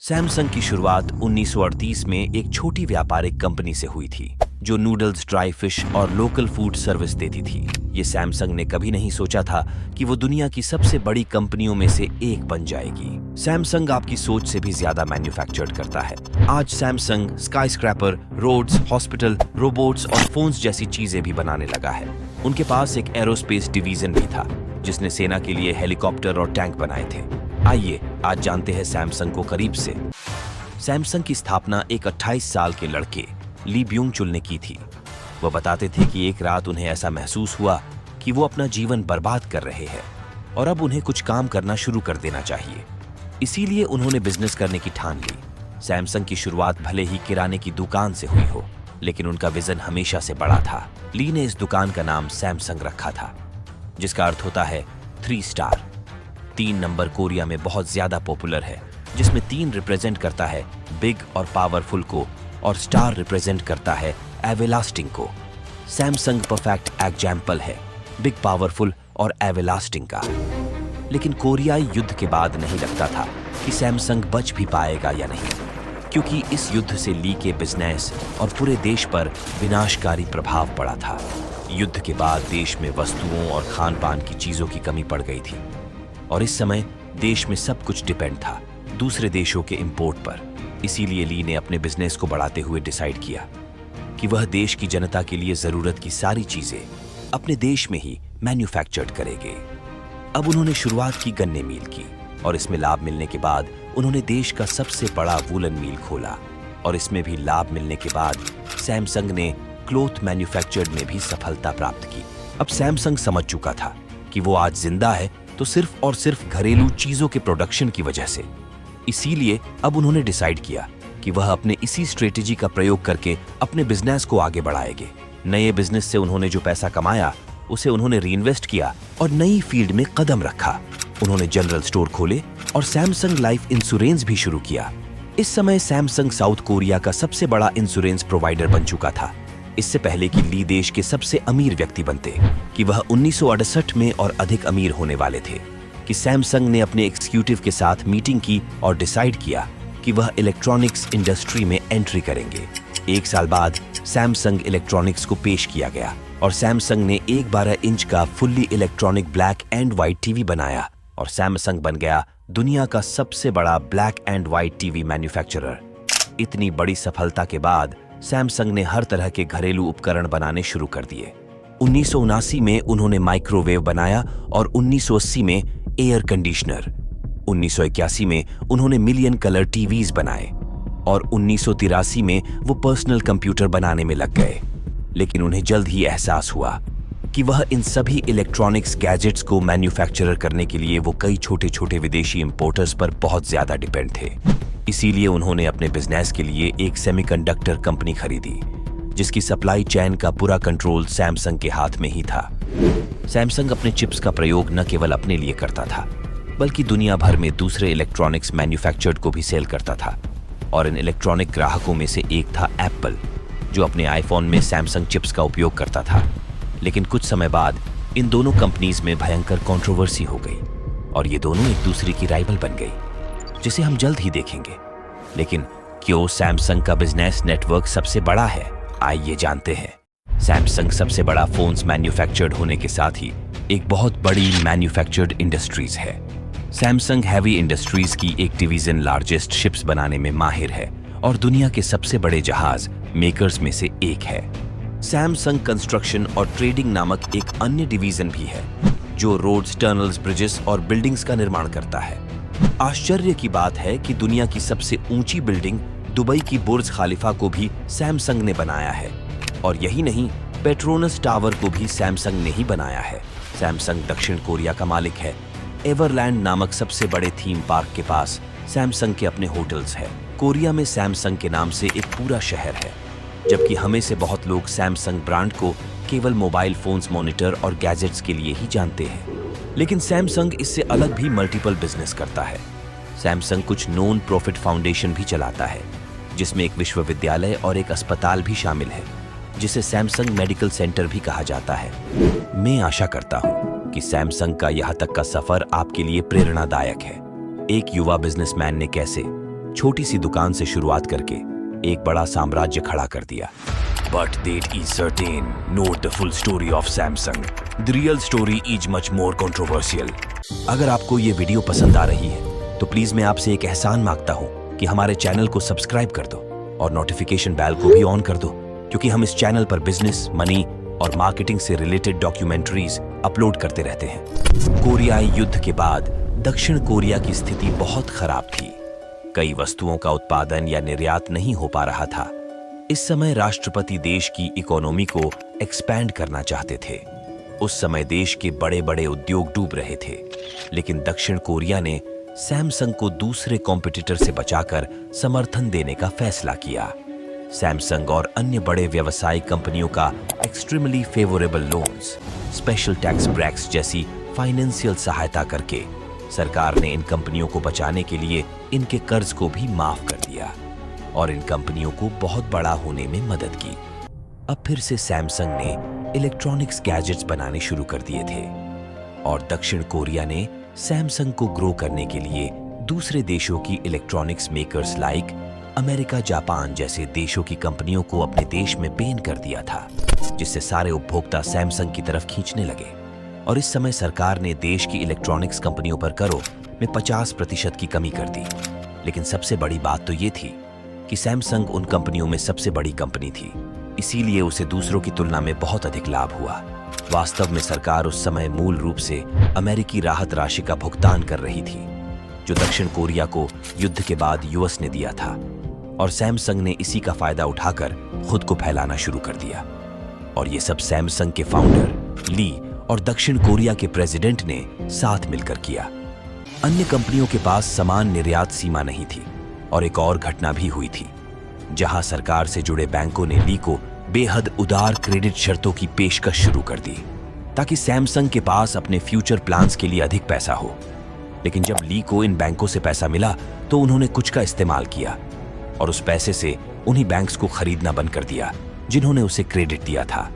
Samsung की शुरुआत 1938 में एक छोटी व्यापारिक कंपनी से हुई थी जो नूडल्स, ड्राई फिश और लोकल फूड सर्विस देती थी। ये सैमसंग ने कभी नहीं सोचा था कि वो दुनिया की सबसे बड़ी कंपनियों में से एक बन जाएगी। सैमसंग आपकी सोच से भी ज्यादा मैन्युफैक्चर्ड करता है। आज सैमसंग स्काईस्क्रैपर, रोड्स, हॉस्पिटल, रोबोट्स और फोन्स जैसी चीजें भी बनाने लगा है। उनके पास एक एरोस्पेस डिवीजन भी था जिसने सेना के लिए हेलीकॉप्टर और टैंक बनाए थे। आइए आज जानते हैं सैमसंग को करीब से। सैमसंग की स्थापना एक 28 साल के लड़के ली ब्यूंग चुल ने की थी। वो बताते थे कि एक रात उन्हें ऐसा महसूस हुआ कि वो अपना जीवन बर्बाद कर रहे हैं और अब उन्हें कुछ काम करना शुरू कर देना चाहिए। इसीलिए उन्होंने बिजनेस करने की ठान ली। सैमसंग की शुरुआत भले ही किराने की दुकान से हुई हो, लेकिन उनका विजन हमेशा से बड़ा था। ली ने इस दुकान का नाम सैमसंग रखा था, जिसका अर्थ होता है 3 स्टार। 3 नंबर कोरिया में बहुत ज्यादा पॉपुलर है, जिसमें 3 रिप्रेजेंट करता है बिग और पावरफुल को और स्टार रिप्रेजेंट करता है एवरलास्टिंग को। सैमसंग परफेक्ट एग्जाम्पल है बिग, पावरफुल और एवरलास्टिंग का। लेकिन कोरियाई युद्ध के बाद नहीं लगता था कि सैमसंग बच भी पाएगा या नहीं, क्योंकि इस युद्ध से ली के बिजनेस और पूरे देश पर विनाशकारी प्रभाव पड़ा था। युद्ध के बाद देश में वस्तुओं और खान पान की चीजों की कमी पड़ गई थी और इस समय देश में सब कुछ डिपेंड था दूसरे देशों के इंपोर्ट पर। इसीलिए ली ने अपने बिजनेस को बढ़ाते हुए डिसाइड किया कि वह देश की जनता के लिए जरूरत की सारी चीजें अपने देश में ही मैन्युफैक्चर्ड करेंगे। अब उन्होंने शुरुआत की गन्ने मिल की और इसमें लाभ मिलने के बाद उन्होंने देश का सबसे बड़ा वूलन मिल खोला और इसमें भी लाभ मिलने के बाद सैमसंग ने क्लॉथ मैन्युफैक्चर्ड में भी सफलता प्राप्त की। अब सैमसंग समझ चुका था कि वो आज जिंदा है तो सिर्फ और सिर्फ घरेलू चीजों के प्रोडक्शन की वजह से। इसीलिए अब उन्होंने डिसाइड किया कि वह अपने इसी स्ट्रेटेजी का प्रयोग करके अपने बिजनेस को आगे बढ़ाएंगे। नए बिजनेस से उन्होंने जो पैसा कमाया उसे उन्होंने रीइन्वेस्ट किया और नई फील्ड में कदम रखा। उन्होंने जनरल स्टोर खोले और सैमसंग लाइफ इंश्योरेंस भी शुरू किया। इस समय सैमसंग साउथ कोरिया का सबसे बड़ा इंश्योरेंस प्रोवाइडर बन चुका था। इससे पहले कि ली देश के सबसे अमीर व्यक्ति बनते कि वह 1968 में और अधिक अमीर होने वाले थे कि सैमसंग ने अपने एग्जीक्यूटिव के साथ मीटिंग की और डिसाइड किया कि वह इलेक्ट्रॉनिक्स इंडस्ट्री में एंट्री करेंगे। 1 साल बाद सैमसंग इलेक्ट्रॉनिक्स को पेश किया गया और सैमसंग ने एक 12 इंच का fully electronic black and white TV बनाया और सैमसंग बन गया दुनिया का सबसे बड़ा black and white TV manufacturer. इतनी बड़ी सफलता के बाद सैमसंग ने हर तरह के घरेलू उपकरण बनाने शुरू कर दिए। 1979 में उन्होंने माइक्रोवेव बनाया और 1980 में एयर कंडीशनर। 1981 में उन्होंने मिलियन कलर टीवीज बनाए और 1983 में वो पर्सनल कंप्यूटर बनाने में लग गए। लेकिन उन्हें जल्द ही एहसास हुआ कि वह इन सभी इलेक्ट्रॉनिक्स गैजेट्स को मैन्युफैक्चर करने के लिए वो कई छोटे छोटे विदेशी इंपोर्टर्स पर बहुत ज्यादा डिपेंड थे। इसीलिए उन्होंने अपने बिजनेस के लिए एक सेमीकंडक्टर कंपनी खरीदी जिसकी सप्लाई चेन का पूरा कंट्रोल सैमसंग के हाथ में ही था। सैमसंग अपने चिप्स का प्रयोग न केवल अपने लिए करता था बल्कि दुनिया भर में दूसरे इलेक्ट्रॉनिक्स मैन्युफैक्चर्ड को भी सेल करता था और इन इलेक्ट्रॉनिक ग्राहकों में से एक था एप्पल, जो अपने आईफोन में सैमसंग चिप्स का उपयोग करता था। लेकिन कुछ समय बाद इन दोनों कंपनीज में भयंकर कंट्रोवर्सी हो गई और ये दोनों एक दूसरे की राइवल बन गई, जिसे हम जल्द ही देखेंगे। लेकिन क्यों सैमसंग का बिजनेस नेटवर्क सबसे बड़ा है, आइए जानते हैं। सैमसंग सबसे बड़ा फोन्स मैन्युफैक्चर्ड होने के साथ ही एक बहुत बड़ी मैन्युफैक्चर्ड इंडस्ट्रीज है। सैमसंग हैवी इंडस्ट्रीज की एक डिवीजन लार्जेस्ट शिप्स बनाने में माहिर है और दुनिया के सबसे बड़े जहाज मेकर्स में से एक है। सैमसंग कंस्ट्रक्शन और ट्रेडिंग नामक एक अन्य डिवीजन भी है जो रोड्स, टनल्स, ब्रिजेस और बिल्डिंग्स का निर्माण करता है। आश्चर्य की बात है कि दुनिया की सबसे ऊंची बिल्डिंग दुबई की बुर्ज खलीफा को भी सैमसंग ने बनाया है और यही नहीं, पेट्रोनस टावर को भी सैमसंग ने ही बनाया है। सैमसंग दक्षिण कोरिया का मालिक है। एवरलैंड नामक सबसे बड़े थीम पार्क के पास सैमसंग के अपने होटल्स हैं। कोरिया में सैमसंग के नाम से एक पूरा शहर है, जबकि हमें से बहुत लोग सैमसंग ब्रांड को केवल मोबाइल फोन्स, मॉनिटर और गैजेट्स के लिए ही जानते हैं। लेकिन सैमसंग इससे अलग भी मल्टीपल बिजनेस करता है। सैमसंग कुछ नॉन प्रॉफिट फाउंडेशन भी चलाता है, जिसमें एक विश्वविद्यालय और एक अस्पताल भी शामिल है, जिसे सैमसंग मेडिकल सेंटर भी कहा जाता है। मैं आशा करता हूं कि सैमसंग का यहाँ तक का सफर आपके लिए प्रेरणादायक है। एक युवा बिजनेसमैन ने कैसे छोटी सी दुकान से शुरुआत करके एक बड़ा साम्राज्य खड़ा कर दिया। But that is certain, not the full story of Samsung. The real story is much more controversial. अगर आपको ये वीडियो पसंद आ रही है तो प्लीज मैं आपसे एक एहसान मांगता हूँ कि हमारे चैनल को सब्सक्राइब कर दो और नोटिफिकेशन बेल को भी ऑन कर दो, क्योंकि हम इस चैनल पर बिजनेस, मनी और मार्केटिंग से रिलेटेड डॉक्यूमेंट्रीज अपलोड करते रहते हैं। कोरियाई युद्ध के बाद दक्षिण कोरिया की स्थिति बहुत खराब थी। कई वस्तुओं का उत्पादन या निर्यात नहीं हो पा रहा था। इस समय राष्ट्रपति देश की इकोनॉमी को एक्सपैंड करना चाहते थे। उस समय देश के बड़े बड़े उद्योग डूब रहे थे, लेकिन दक्षिण कोरिया ने सैमसंग को दूसरे कॉम्पिटिटर से बचाकर समर्थन देने का फैसला किया। सैमसंग और अन्य बड़े व्यवसायिक कंपनियों का extremely favourable loans, special tax breaks जैसी फाइनेंशियल सहायता करके सरकार ने इन कंपनियों को बचाने के लिए इनके कर्ज को भी माफ कर दिया और इन कंपनियों को बहुत बड़ा होने में मदद की। अब फिर से सैमसंग ने इलेक्ट्रॉनिक्स गैजेट्स बनाने शुरू कर दिए थे और दक्षिण कोरिया ने सैमसंग को ग्रो करने के लिए दूसरे देशों की electronics makers like America, Japan जैसे देशों की कंपनियों को अपने देश में बैन कर दिया था, जिससे सारे उपभोक्ता सैमसंग की तरफ खींचने लगे। और इस समय सरकार ने देश की इलेक्ट्रॉनिक्स कंपनियों पर करों में 50% की कमी कर दी। लेकिन सबसे बड़ी बात तो ये थी कि सैमसंग उन कंपनियों में सबसे बड़ी कंपनी थी, इसीलिए उसे दूसरों की तुलना में बहुत अधिक लाभ हुआ। वास्तव में सरकार उस समय मूल रूप से अमेरिकी राहत राशि का भुगतान कर रही थी, जो दक्षिण कोरिया को युद्ध के बाद यूएस ने दिया था, और सैमसंग ने इसी का फायदा उठाकर खुद को फैलाना शुरू कर दिया। और ये सब सैमसंग के फाउंडर ली और दक्षिण कोरिया के प्रेसिडेंट ने साथ मिलकर किया। अन्य कंपनियों के पास समान निर्यात सीमा नहीं थी और एक और घटना भी हुई थी, जहां सरकार से जुड़े बैंकों ने ली को बेहद उदार क्रेडिट शर्तों की पेशकश शुरू कर दी, ताकि सैमसंग के पास अपने फ्यूचर प्लान्स के लिए अधिक पैसा हो। लेकिन जब ली को इन बैंकों से पैसा मिला तो उन्होंने कुछ का इस्तेमाल किया और उस पैसे से उन्हीं बैंक्स को खरीदना बंद कर दिया जिन्होंने उसे क्रेडिट दिया था।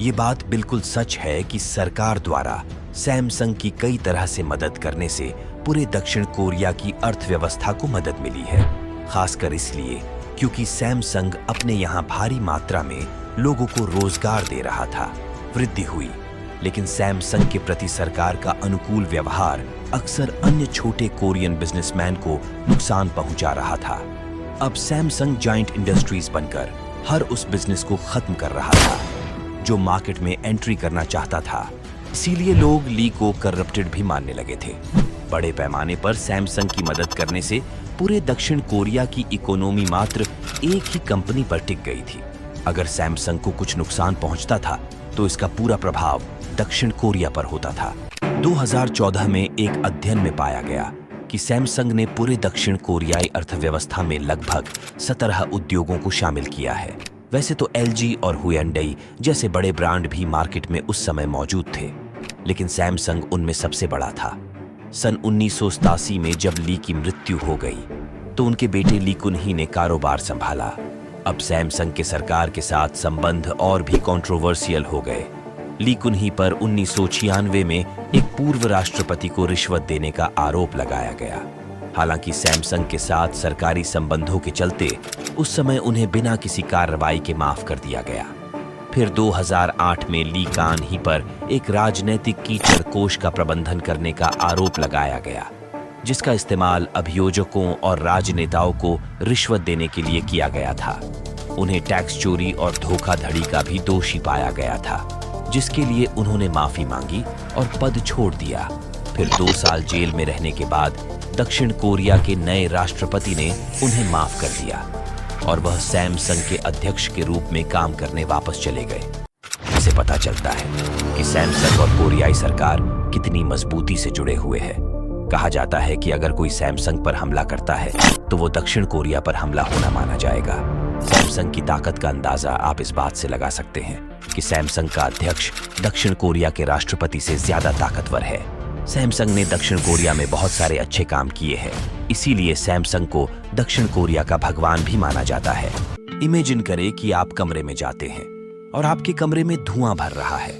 ये बात बिल्कुल सच है कि सरकार द्वारा सैमसंग की कई तरह से मदद करने से पूरे दक्षिण कोरिया की अर्थव्यवस्था को मदद मिली है, खासकर इसलिए क्योंकि सैमसंग अपने यहाँ भारी मात्रा में लोगों को रोजगार दे रहा था। वृद्धि हुई, लेकिन सैमसंग के प्रति सरकार का अनुकूल व्यवहार अक्सर अन्य छोटे कोरियन बिजनेसमैन को नुकसान पहुंचा रहा था। अब सैमसंग जायंट इंडस्ट्रीज बनकर हर उस बिजनेस को खत्म कर रहा था जो मार्केट में एंट्री करना चाहता था। इसीलिए लोग ली को करप्टेड भी मानने लगे थे। बड़े पैमाने पर सैमसंग की मदद करने से पूरे दक्षिण कोरिया की इकोनॉमी मात्र एक ही कंपनी पर टिक गई थी। अगर सैमसंग को कुछ नुकसान पहुंचता था तो इसका पूरा प्रभाव दक्षिण कोरिया पर होता था। 2014 में एक अध्ययन में पाया गया कि सैमसंग ने पूरे दक्षिण कोरियाई अर्थव्यवस्था में लगभग 17 उद्योगों को शामिल किया है। वैसे तो एलजी और हुएंडई जैसे बड़े ब्रांड भी मार्केट में उस समय मौजूद थे, लेकिन सैमसंग उनमें सबसे बड़ा था। सन 1987 में जब ली की मृत्यु हो गई तो उनके बेटे ली कुनही ने कारोबार संभाला। अब सैमसंग के सरकार के साथ संबंध और भी कंट्रोवर्शियल हो गए। ली कुनही पर 1996 में एक पूर्व राष्ट्रपति को रिश्वत देने का आरोप लगाया गया। हालांकि सैमसंग के साथ सरकारी संबंधों के चलते उस समय उन्हें बिना किसी कार्रवाई के माफ कर दिया गया। फिर 2008 में ली कान ही पर एक राजनैतिक कीचड़ कोष का प्रबंधन करने का आरोप लगाया गया, जिसका इस्तेमाल अभियोजकों और राजनेताओं को रिश्वत देने के लिए किया गया था। उन्हें टैक्स चोरी और धोखाधड़ी का भी दोषी पाया गया था, जिसके लिए उन्होंने माफी मांगी और पद छोड़ दिया। फिर 2 साल जेल में रहने के बाद दक्षिण कोरिया के नए राष्ट्रपति ने उन्हें माफ कर दिया और वह सैमसंग के अध्यक्ष के रूप में काम करने वापस चले गए। इससे पता चलता है कि सैमसंग और कोरियाई सरकार कितनी मजबूती से जुड़े हुए हैं। कहा जाता है कि अगर कोई सैमसंग पर हमला करता है तो वो दक्षिण कोरिया पर हमला होना माना जाएगा। सैमसंग की ताकत का अंदाजा आप इस बात से लगा सकते हैं कि सैमसंग का अध्यक्ष दक्षिण कोरिया के राष्ट्रपति से ज्यादा ताकतवर है। सैमसंग ने दक्षिण कोरिया में बहुत सारे अच्छे काम किए हैं, इसीलिए सैमसंग को दक्षिण कोरिया का भगवान भी माना जाता है। इमेजिन करें कि आप कमरे में जाते हैं और आपके कमरे में धुआं भर रहा है,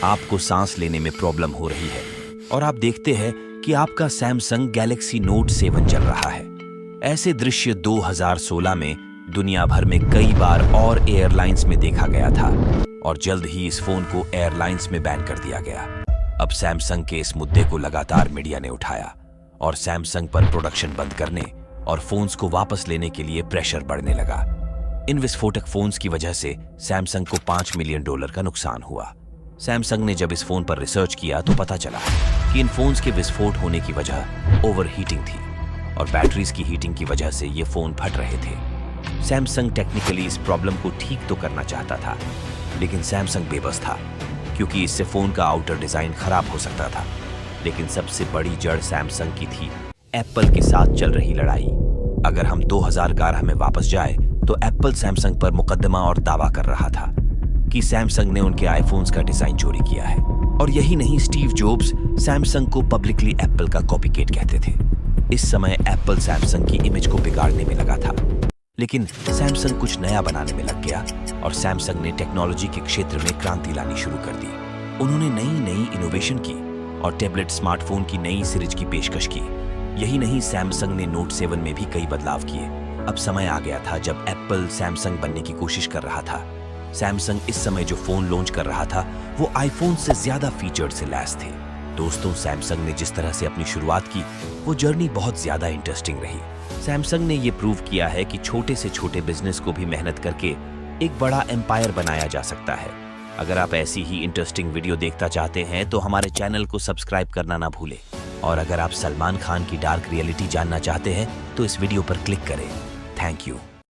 आपको सांस लेने में प्रॉब्लम हो रही है और आप देखते हैं कि आपका सैमसंग गैलेक्सी नोट 7 चल रहा है। ऐसे दृश्य 2016 में दुनिया भर में कई बार और एयरलाइंस में देखा गया था और जल्द ही इस फोन को एयरलाइंस में बैन कर दिया गया। अब सैमसंग के इस मुद्दे को लगातार मीडिया ने उठाया और सैमसंग पर प्रोडक्शन बंद करने और फोन्स को वापस लेने के लिए प्रेशर बढ़ने लगा। इन विस्फोटक फोन्स की वजह से सैमसंग को $5 मिलियन का नुकसान हुआ। सैमसंग ने जब इस फोन पर रिसर्च किया तो पता चला कि इन फोन्स के विस्फोट होने की वजह ओवरहीटिंग थी और बैटरीज की हीटिंग की वजह से ये फोन फट रहे थे। सैमसंग टेक्निकली इस प्रॉब्लम को ठीक तो करना चाहता था, लेकिन सैमसंग बेबस था क्योंकि इससे फोन का आउटर डिजाइन खराब हो सकता था। लेकिन सबसे बड़ी जड़ सैमसंग की थी एप्पल के साथ चल रही लड़ाई। अगर हम 2011 में वापस जाए तो एप्पल सैमसंग पर मुकदमा और दावा कर रहा था कि सैमसंग ने उनके आईफोन्स का डिजाइन चोरी किया है। और यही नहीं, स्टीव जॉब्स सैमसंग को पब्लिकली एप्पल का कॉपीकेट कहते थे। इस समय एप्पल सैमसंग की इमेज को बिगाड़ने में लगा था, लेकिन सैमसंग कुछ नया बनाने में लग गया और सैमसंग ने टेक्नोलॉजी के क्षेत्र में क्रांति लानी शुरू कर दी। उन्होंने नई इनोवेशन की और टैबलेट स्मार्टफोन की नई सीरीज की पेशकश की। यही नहीं, सैमसंग ने नोट 7 में भी कई बदलाव किए। अब समय आ गया था जब एप्पल सैमसंग बनने की कोशिश कर रहा था। सैमसंग इस समय जो फोन लॉन्च कर रहा था वो आईफोन से ज्यादा फीचर्ड से लैस थे। दोस्तों, सैमसंग ने जिस तरह से अपनी शुरुआत की वो जर्नी बहुत ज्यादा इंटरेस्टिंग रही। सैमसंग ने ये प्रूव किया है कि छोटे से छोटे बिजनेस को भी मेहनत करके एक बड़ा एम्पायर बनाया जा सकता है। अगर आप ऐसी ही इंटरेस्टिंग वीडियो देखना चाहते हैं तो हमारे चैनल को सब्सक्राइब करना ना भूलें। और अगर आप सलमान खान की डार्क रियलिटी जानना चाहते हैं तो इस वीडियो पर क्लिक करें। Thank you.